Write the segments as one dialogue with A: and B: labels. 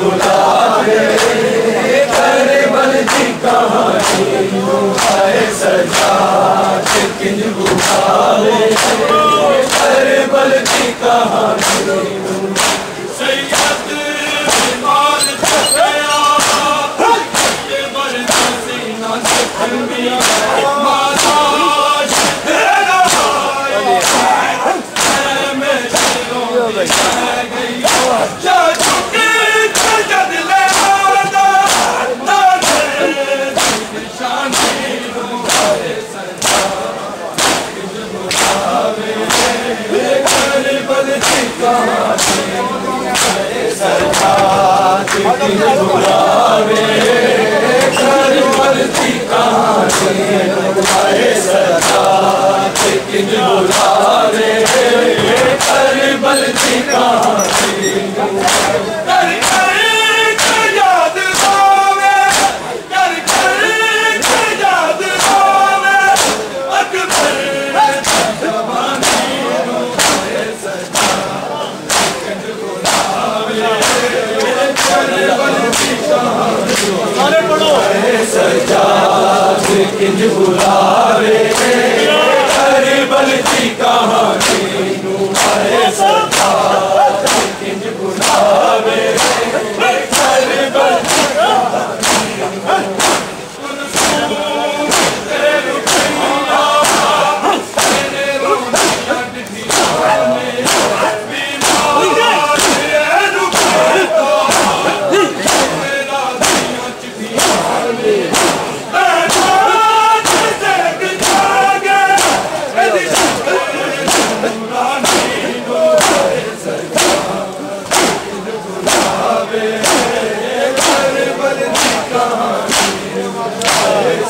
A: बुलावे करबल की कहानी आए सजाद किंज बुलावे करबल की कहानी सैयद माल छया ये मर्द सीना से खंबिया माता तेरा मैं चलो गई जा चुके जद ले आना ना शानी तुम्हारे सरकार किंज बुलावे करबल की कहानी सरकार किंज बुलावे करबल की कहानी सरकार किंज बुलावे करबल की कहानी याद आवे कर याद आवे अकबर जवानी किंज बुलावे करबल की कहानी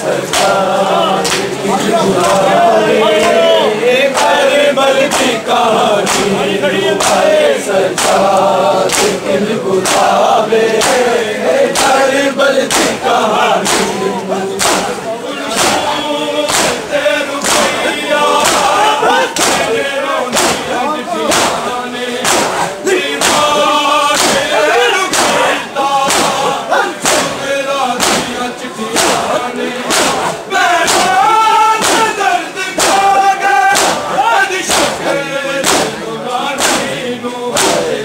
A: सजाद किंज बुलावे करबल की कहानी सजाद किंज बुलावे करबल की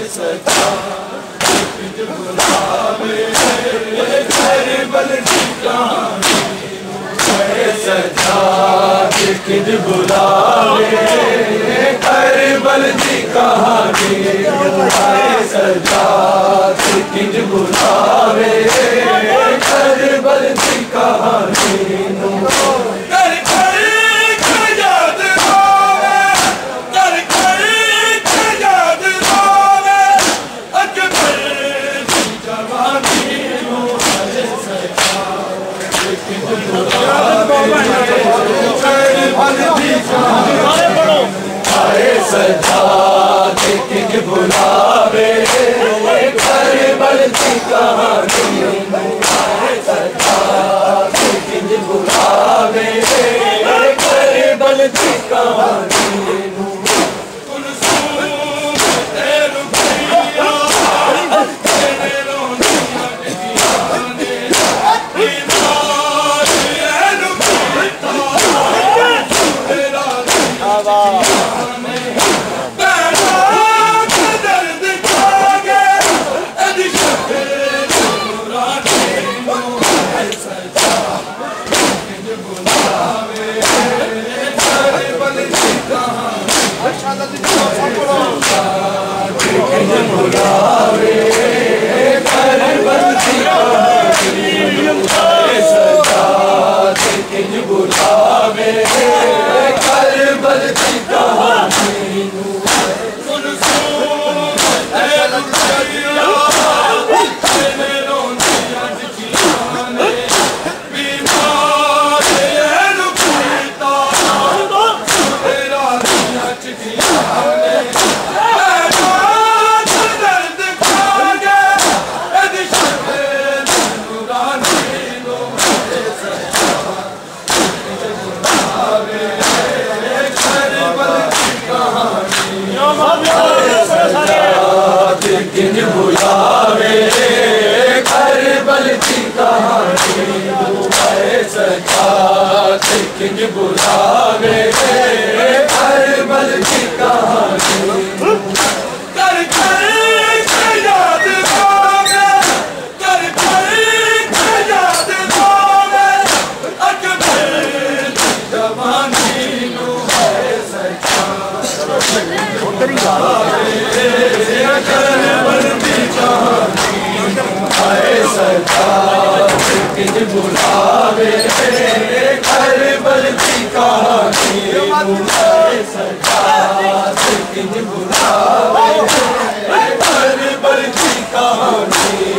A: सजाद किंज बुलावे करबल की कहानी सजाद किंज बुलावे करबल की कहानी सजाद किंज बुलावे करबल की कहानी याद आवे याद आवे अकबर जवानी किंज सजाद किंज बुलावे करबल की किंज बुलावे करबल की कहानी है सच्चा किंज बुलावे करबल की कहानी कर कर याद आवे कर कर याद आवे अकबर जवानी नु है सच्चा किंज बुलावे करबल की कहानी किंज बुलावे करबल की कहानी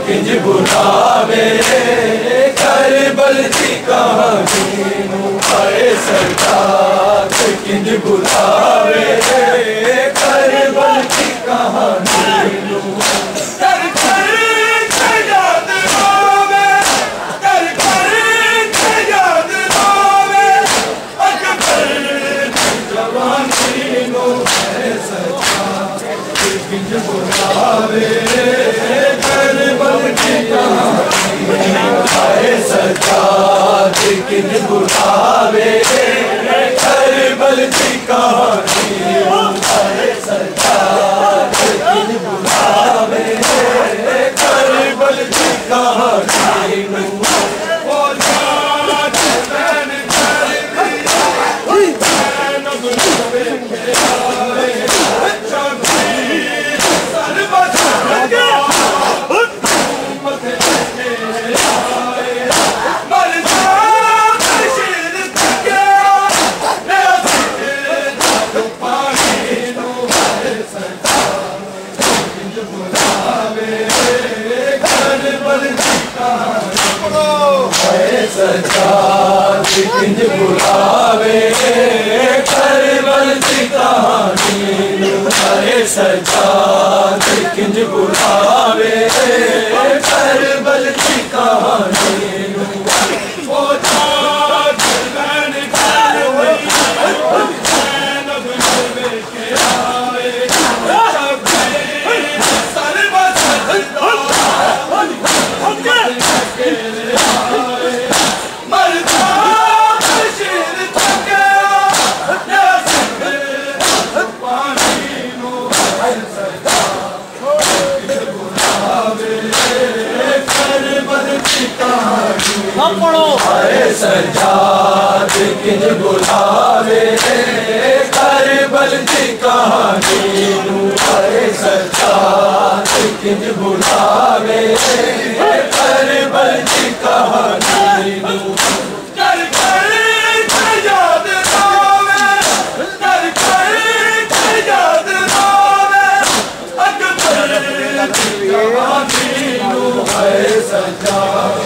A: किंज बुलावे करबल की कहानी है सरकार किंज बुलावे करबल की कहानी कर कर याद आवे कर कर याद आवे अकबर जवानी नु है सरकार किंज बुलावे सच्चा किंज बुलावे करबल की कहानी सच्चा किंज बुलावे करबल की कहानी सच्चा किंज बुलावे करबल की कहानी है सच्चा किंज बुलावे करबल की कहानी सज्जाद किंज बुलावे करबल की कहानी सज्जाद किंज बुलावे करबल की कहानी कर कर याद आवे कर कर याद आवे अकबर जवानी है सज्जाद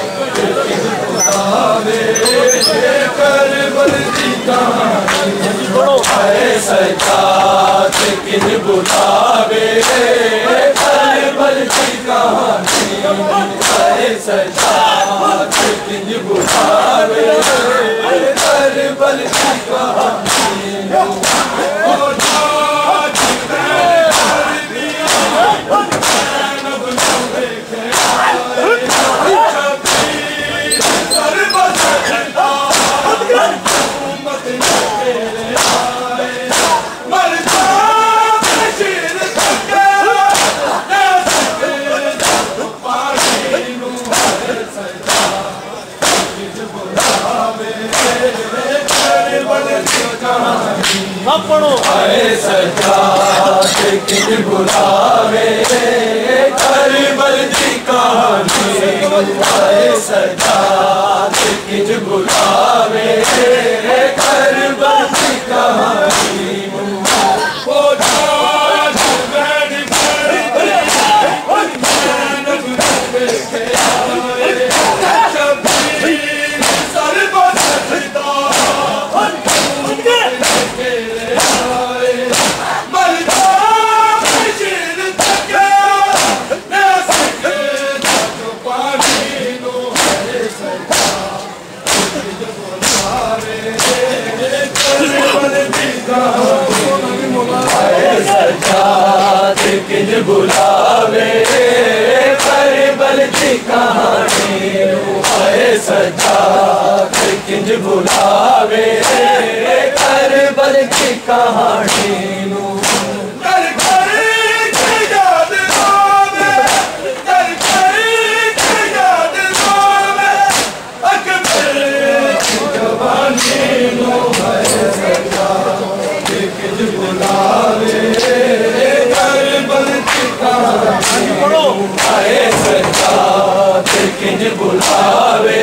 A: करबल की कहानी है सच्चा किंज बुलावे करबल की कहानी है सच्चा किंज बुलावे करबल की कहानी
B: ना पढ़ो
A: आए सज्जाद किंज बुलावे करबल की कहानी आए सज्जाद किंज बुलावे करबल की कहानी किंज बुलावे करबल की कहानी आए सज्जाद किंज बुलावे करबल की कहानी आए सज्जाद किंज बुलावे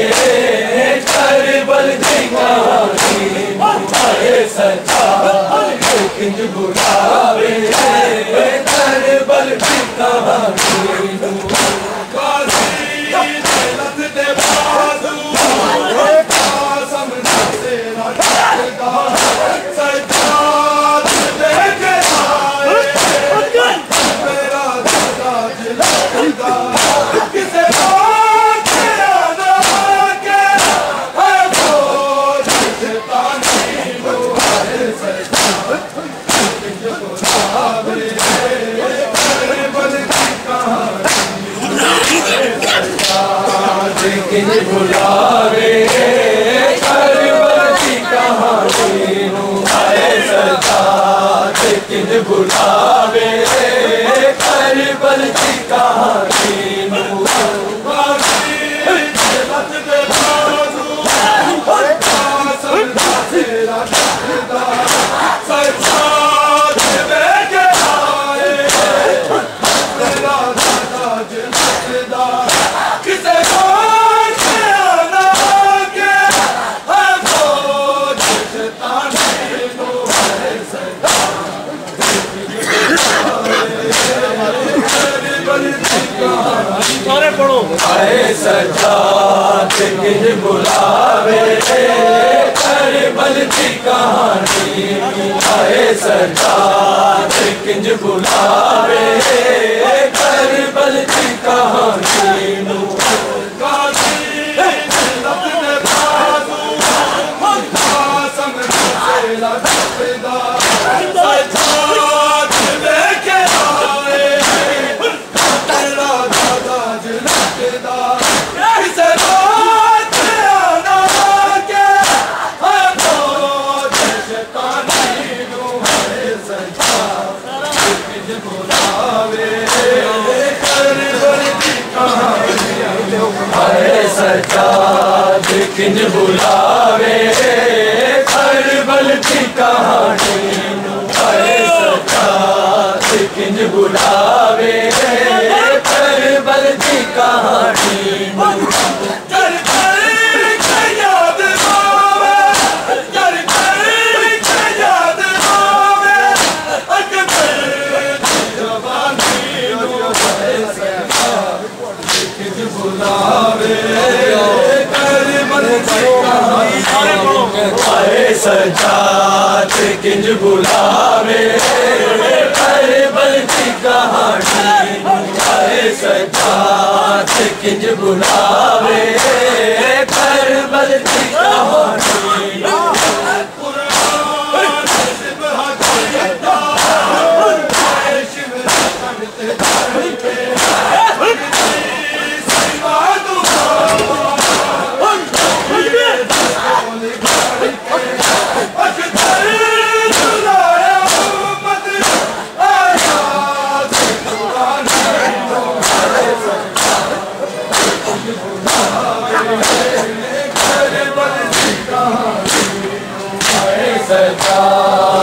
A: करबल की कहानी आए सज्जाद किंज बुलावे करबल की कहानी किंज बुलावे करबल की कहानी आए सज्जाद किंज बुलावे करबल की कहानी आए सज्जाद किंज बुलावे करबल की कहानी आए सज्जाद किंज बुलावे करबल की कहानी सज्जाद किंज बुलावे करबल की कहानी आए सज्जाद किंज बुलावे करबल की कहानी आए सज्जाद किंज बुलावे करबल की कहानी आए सज्जाद किंज बुलावे करबल की कहानी
C: करबल की कहानी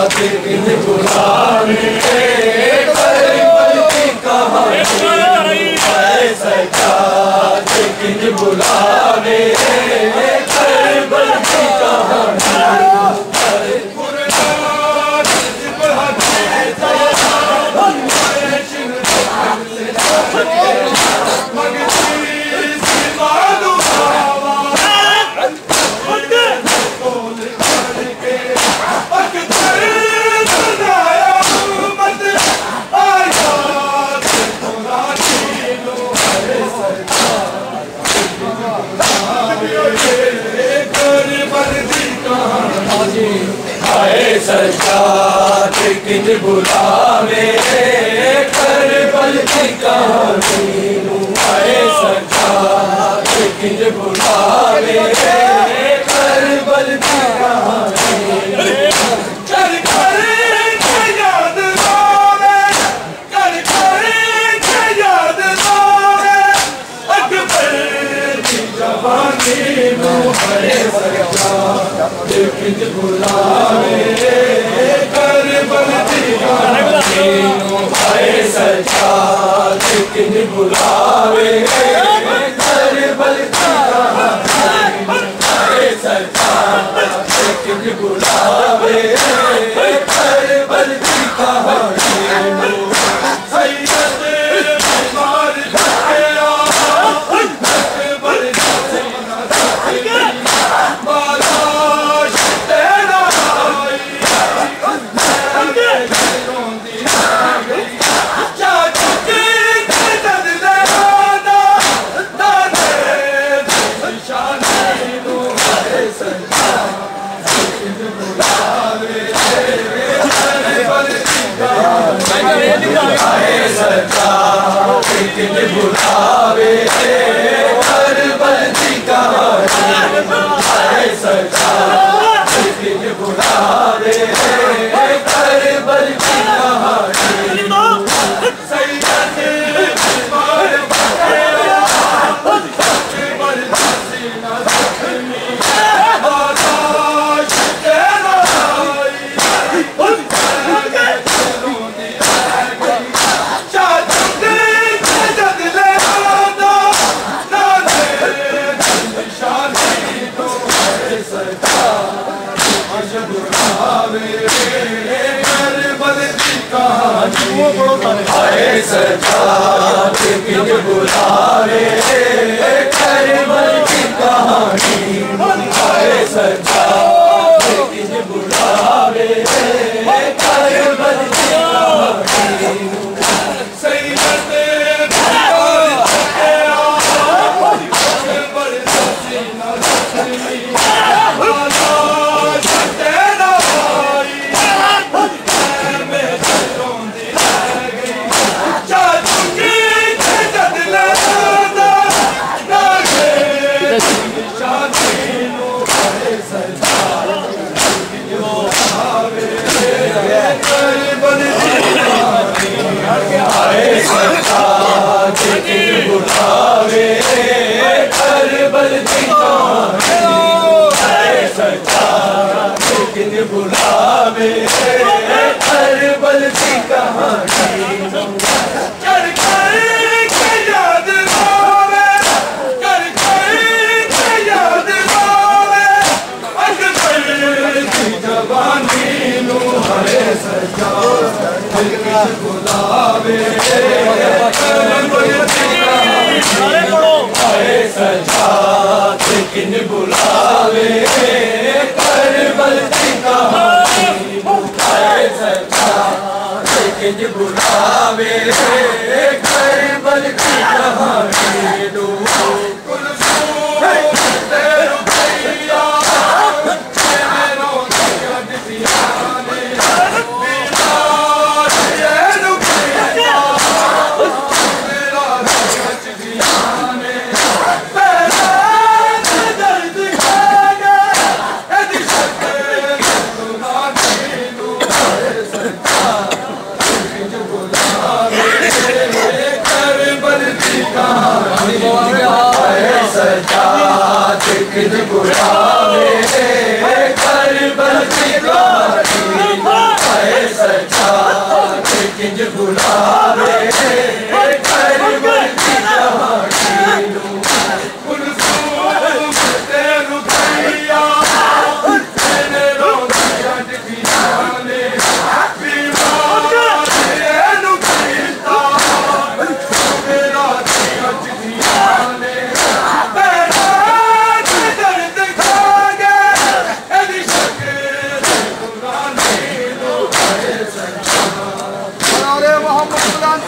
A: किंज बुलावे करबल की कहानी सजाद किंज बुलावे करबल की कहानी सजाद किंज बुलावे करबल की कहानी आए सजाद किंज बुलावे करबल की कहानी कर कर के याद आवे कर कर के याद आवे अकबर की जवानी आए सजाद किंज बुलावे सजाद किंज बुलावे करबल की कहानी सजाद किंज बुलावे करबल की कहानी सैयद बीमार गया अकबर सीना सखी बालाश तेरा सजाद किंज बुलावे करबल की कहानी सजाद किंज बुलावे करबल की कहानी सैयद बीमार गया अकबर सीना सखी बालाश तेरा आए सजाद किंज बुलावे करबल की कहानी आए सजाद किंज बुलावे करबल की कहानी सैयद बीमार गया अकबर सीना सखी बालाश तेरा सजाद किंज बुलावे करबल की कहानी सजाद किंज बुलावे करबल की कहानी कर कर के याद आवे कर कर के याद आवे अकबर की जवानी आए सजाद किंज बुलावे सजाद किंज बुलावे करबल की कहानी सजाद किंज बुलावे करबल की कहानी सजाद किंज बुलावे करबल की कहानी
B: मोहम्मद